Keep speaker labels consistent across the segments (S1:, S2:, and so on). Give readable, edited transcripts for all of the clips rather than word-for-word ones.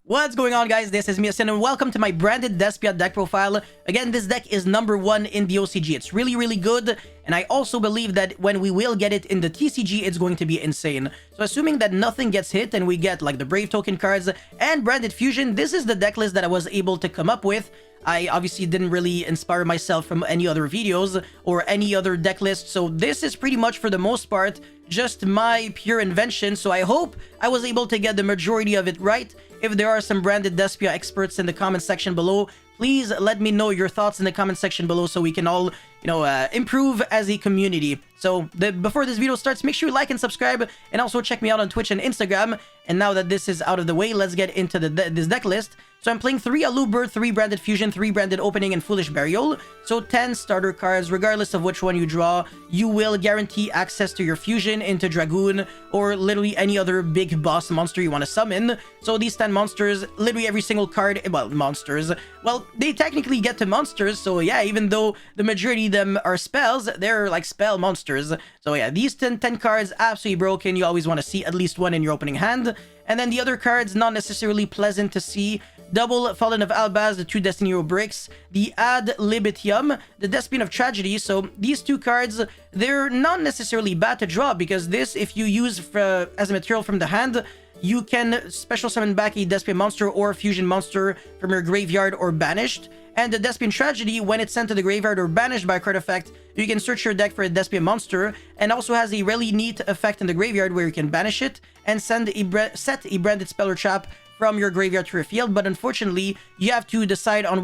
S1: What's going on, guys? This is Miasin and welcome to my branded Despia deck profile. Again, this deck is #1 in the OCG. It's really good, and I also believe that when we will get it in the TCG, it's going to be insane. So assuming that nothing gets hit and we get like the Brave token cards and branded fusion, this is the deck list that I was able to come up with. I obviously didn't really inspire myself from any other videos or any other deck list, so this is pretty much for the most part just my pure invention. So I hope I was able to get the majority of it right. If there are some branded Despia experts in the comment section below, please let me know your thoughts in the comment section below so we can all, improve as a community. So before this video starts, make sure you like and subscribe, and also check me out on Twitch and Instagram. And now that this is out of the way, let's get into this deck list. So I'm playing 3 Aluber, 3 branded fusion, 3 branded opening, and foolish burial. So 10 starter cards. Regardless of which one you draw, you will guarantee access to your fusion into Dragoon or literally any other big boss monster you want to summon. So these 10 monsters, literally every single card, well, monsters, well, they technically get to monsters. So yeah, even though the majority of them are spells, they're like spell monsters. So yeah, these 10 cards, absolutely broken. You always want to see at least one in your opening hand. And then the other cards, not necessarily pleasant to see. Double Fallen of Albaz, the 2 Destiny Hero bricks, the Ad Libitum, the Despia of Tragedy. So these 2 cards, they're not necessarily bad to draw, because this, if you use as a material from the hand, you can special summon back a Despia monster or fusion monster from your graveyard or banished. And the Despia Tragedy, when it's sent to the graveyard or banished by a card effect, you can search your deck for a Despia monster, and also has a really neat effect in the graveyard where you can banish it and set a branded spell or trap from your graveyard to your field. But unfortunately, you have to decide on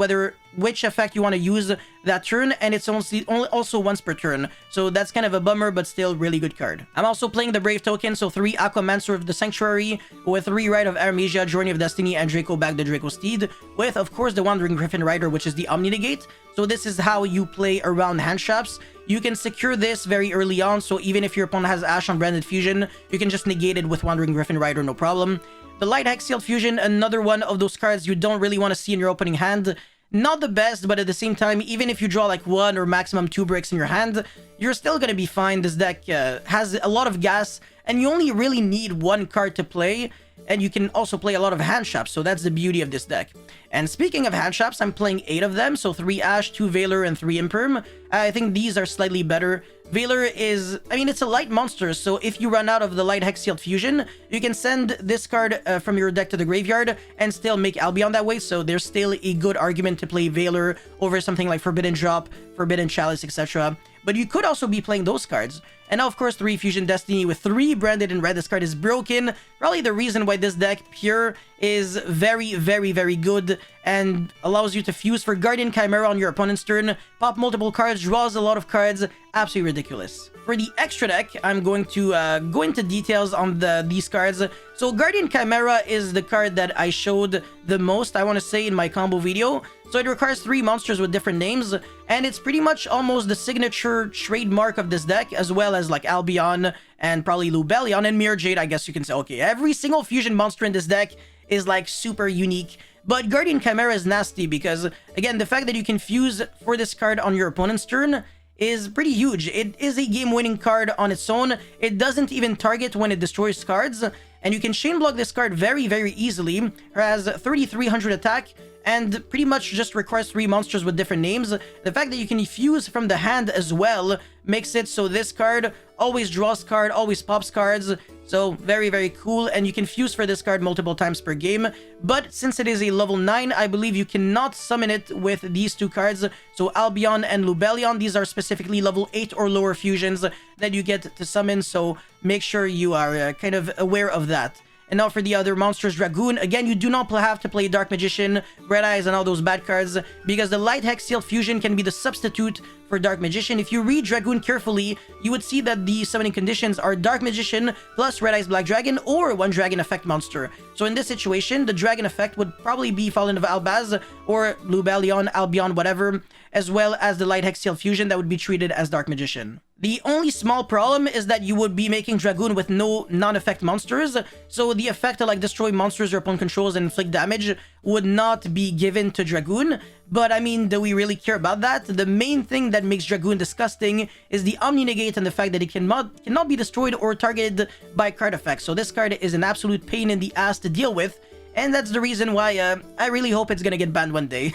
S1: which effect you want to use that turn, and it's also once per turn. So that's kind of a bummer, but still really good card. I'm also playing the Brave token, so 3 Aquamancer of the Sanctuary, with 3 Rite of Aramesia, Journey of Destiny, and Draco back the Draco Steed, with of course the Wandering Griffin Rider, which is the Omni Negate. So this is how you play around hand traps. You can secure this very early on, so even if your opponent has Ash on branded fusion, you can just negate it with Wandering Griffin Rider, no problem. The Light Hex Sealed Fusion, another one of those cards you don't really want to see in your opening hand. Not the best, but at the same time, even if you draw like 1 or maximum 2 bricks in your hand, you're still gonna be fine. This deck has a lot of gas, and you only really need 1 card to play, and you can also play a lot of hand traps, so that's the beauty of this deck. And speaking of hand traps, I'm playing 8 of them, so 3 Ash, 2 Valor, and 3 Imperm. I think these are slightly better. Valor is, it's a light monster, so if you run out of the Light Hex Sealed Fusion, you can send this card from your deck to the graveyard and still make Albion that way, so there's still a good argument to play Valor over something like Forbidden Drop, Forbidden Chalice, etc. But you could also be playing those cards. And now, of course, 3 Fusion Destiny with 3 branded in red. This card is broken. Probably the reason why this deck, pure, is very good and allows you to fuse for Guardian Chimera on your opponent's turn, pop multiple cards, draws a lot of cards. Absolutely ridiculous. For the extra deck, I'm going to go into details on these cards. So Guardian Chimera is the card that I showed the most, I want to say, in my combo video. So it requires 3 monsters with different names, and it's pretty much almost the signature trademark of this deck, as well as like Albion and probably Lubellion and Mirror Jade, I guess you can say. Okay, every single fusion monster in this deck is like super unique. But Guardian Chimera is nasty because, again, the fact that you can fuse for this card on your opponent's turn is pretty huge. It is a game-winning card on its own. It doesn't even target when it destroys cards, and you can chain block this card very easily. It has 3300 attack and pretty much just requires 3 monsters with different names. The fact that you can fuse from the hand as well makes it so this card always draws card, always pops cards. So very cool, and you can fuse for this card multiple times per game. But since it is a level 9, I believe you cannot summon it with these 2 cards. So Albion and Lubellion, these are specifically level 8 or lower fusions that you get to summon, so make sure you are kind of aware of that. And now for the other monsters, Dragoon. Again, you do not have to play Dark Magician, Red Eyes, and all those bad cards, because the Light Hex Sealed Fusion can be the substitute for Dark Magician. If you read Dragoon carefully, you would see that the summoning conditions are Dark Magician plus Red Eyes Black Dragon or 1 Dragon Effect monster. So in this situation, the Dragon Effect would probably be Fallen of Albaz or Lubellion, Albion, whatever, as well as the Light Hex Sealed Fusion that would be treated as Dark Magician. The only small problem is that you would be making Dragoon with no non-effect monsters, so the effect to like destroy monsters your opponent controls and inflict damage would not be given to Dragoon. But I mean, do we really care about that? The main thing that makes Dragoon disgusting is the Omni Negate and the fact that it cannot be destroyed or targeted by card effects. So this card is an absolute pain in the ass to deal with. and that's the reason why I really hope it's gonna get banned one day.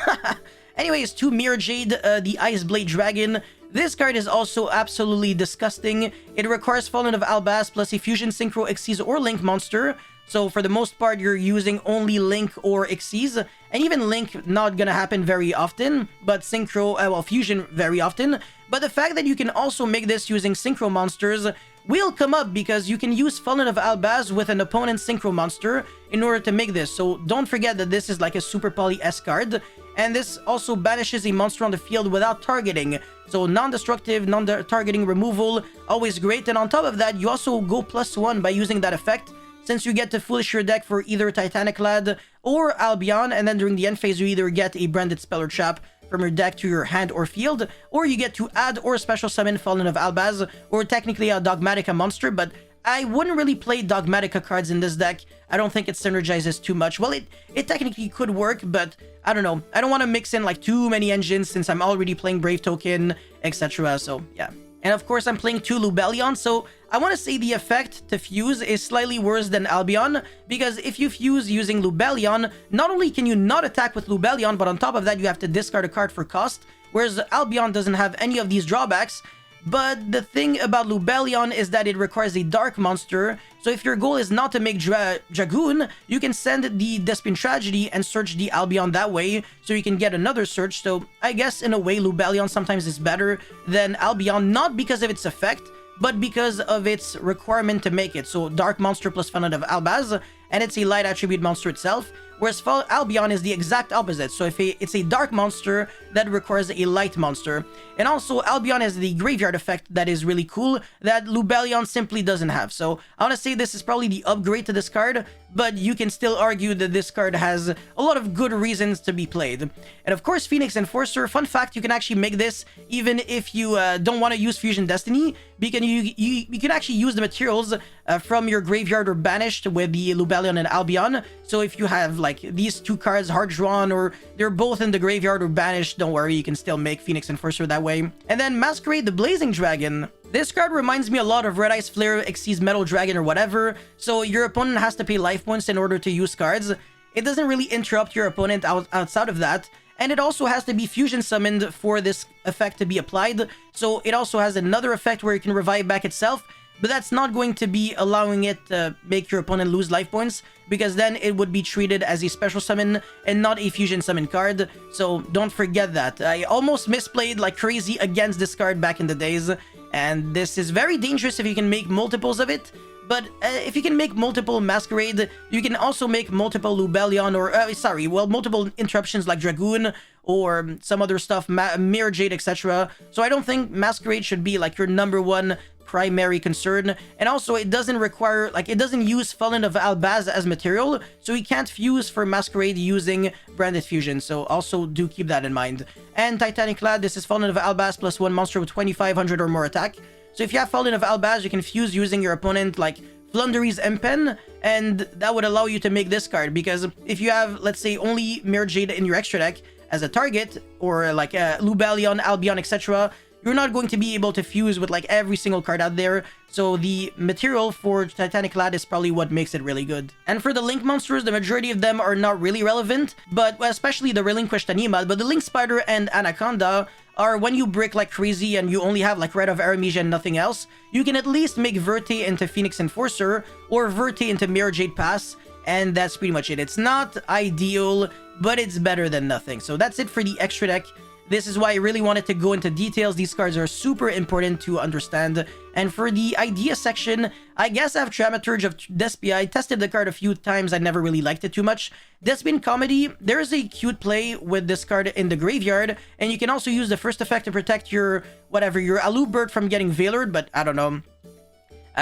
S1: Anyways, to Mirror Jade, the Ice Blade Dragon. This card is also absolutely disgusting. It requires Fallen of Albaz plus a Fusion, Synchro, Xyz, or Link monster. So for the most part, you're using only Link or Xyz, and even Link not gonna happen very often, but Synchro, well, Fusion very often. But the fact that you can also make this using Synchro monsters will come up because you can use Fallen of Albaz with an opponent's Synchro monster in order to make this. So don't forget that this is like a Super Poly S card, and this also banishes a monster on the field without targeting. So non-destructive, non-targeting removal, always great. And on top of that, you also go +1 by using that effect, since you get to foolish your deck for either Titanic Lad or Albion, and then during the end phase you either get a Branded Spell or Trap from your deck to your hand or field, or you get to add or special summon Fallen of Albaz, or technically a Dogmatica monster, but I wouldn't really play Dogmatica cards in this deck. I don't think it synergizes too much. Well, it technically could work, but I don't know. I don't want to mix in like too many engines since I'm already playing Brave Token, etc. So yeah. And of course, I'm playing 2 Lubellion, so I want to say the effect to fuse is slightly worse than Albion, because if you fuse using Lubellion, not only can you not attack with Lubellion, but on top of that, you have to discard a card for cost, whereas Albion doesn't have any of these drawbacks. But the thing about Lubellion is that it requires a dark monster, so if your goal is not to make Dragoon, you can send the Despian Tragedy and search the Albion that way, so you can get another search. So I guess in a way Lubellion sometimes is better than Albion, not because of its effect, but because of its requirement to make it. So dark monster plus Fallen of Albaz, and it's a light attribute monster itself, whereas Albion is the exact opposite. So if it's a dark monster that requires a light monster. And also Albion has the graveyard effect that is really cool that Lubellion simply doesn't have. So I want to say this is probably the upgrade to this card, but you can still argue that this card has a lot of good reasons to be played. And of course, Phoenix Enforcer. Fun fact, you can actually make this even if you don't want to use Fusion Destiny, because you can actually use the materials from your graveyard or banished with the Lubellion and Albion. So if you have like these 2 cards hard drawn, or they're both in the graveyard or banished, don't worry, you can still make Phoenix Enforcer that way. And then Masquerade the Blazing Dragon. This card reminds me a lot of Red Ice Flare, Xyz Metal Dragon, or whatever, so your opponent has to pay life points in order to use cards. It doesn't really interrupt your opponent outside of that, and it also has to be fusion summoned for this effect to be applied, so it also has another effect where it can revive back itself, but that's not going to be allowing it to make your opponent lose life points, because then it would be treated as a special summon and not a fusion summon card, so don't forget that. I almost misplayed like crazy against this card back in the days, and this is very dangerous if you can make multiples of it. But if you can make multiple Masquerade, you can also make multiple Lubellion, or multiple interruptions like Dragoon or some other stuff, Mirror Jade, etc. So I don't think Masquerade should be like your #1 primary concern. And also, it doesn't require, like, it doesn't use Fallen of Albaz as material, so you can't fuse for Masquerade using Branded Fusion. So also do keep that in mind. And Titanic Lad, this is Fallen of Albaz plus 1 monster with 2500 or more attack. So if you have Fallen of Albaz, you can fuse using your opponent like Flundery's Empen, and that would allow you to make this card, because if you have, let's say, only Mirror Jade in your extra deck as a target, or like Lubellion, Albion, etc., you're not going to be able to fuse with like every single card out there, so the material for Titanic Lad is probably what makes it really good. And for the Link monsters, the majority of them are not really relevant, but especially the Relinquished Animal, but the Link Spider and Anaconda are when you brick like crazy and you only have like Red of Aramesia and nothing else, you can at least make Verte into Phoenix Enforcer or Verte into Mirror Jade Pass, and that's pretty much it. It's not ideal, but it's better than nothing. So that's it for the extra deck. This is why I really wanted to go into details. These cards are super important to understand. And for the idea section, I guess I have Dramaturge of Despia. I tested the card a few times. I never really liked it too much. Despian Comedy, there's a cute play with this card in the graveyard. And you can also use the first effect to protect your, your Alubert from getting Veilered, but I don't know.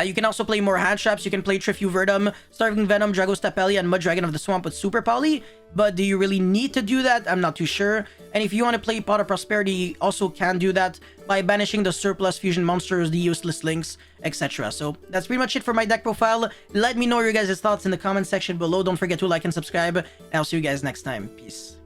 S1: You can also play more hand traps. You can play Trifu Verdum, Starving Venom, Dragos Tapelia, and Mud Dragon of the Swamp with Super Poly. But do you really need to do that? I'm not too sure. And if you want to play Pot of Prosperity, you also can do that by banishing the surplus fusion monsters, the useless links, etc. So that's pretty much it for my deck profile. Let me know your guys' thoughts in the comment section below. Don't forget to like and subscribe, and I'll see you guys next time. Peace.